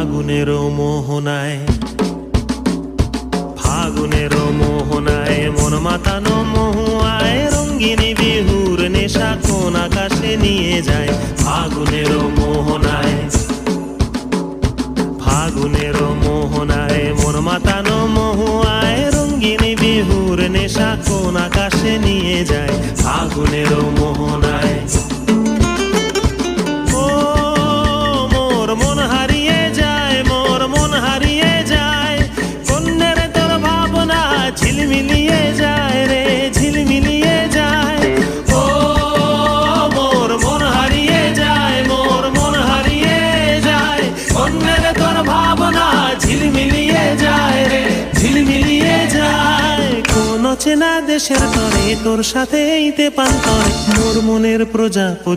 ফাগুনেরও মোহনায়, ফাগুনেরও মোহনায় মন মাতানো মহুয়ায় রঙ্গিনী বিহুর নেশা কোন আকাশে নিয়ে যায়। ফাগুনেরও মোহনায়, ফাগুনেরও মোহনায় মন মাতানো মহুয়ায় রঙ্গিনী বিহুর নেশা কোন আকাশে নিয়ে যায়। ফাগুনেরও মোহনায় ঝিলমিলিয়ে যায় রে, ঝিলমিলিয়ে যায়। ও মোর মন হারিয়ে যায়, মোর মন হারিয়ে যায়। অন্যের তোর ভাবনা ঝিলমিলিয়ে যায় রে, ঝিলমিলিয়ে যায়। কোন চেনা দেশের তরে তোর সাথে এইতে পান্তরে মোর মনের প্রজাপতি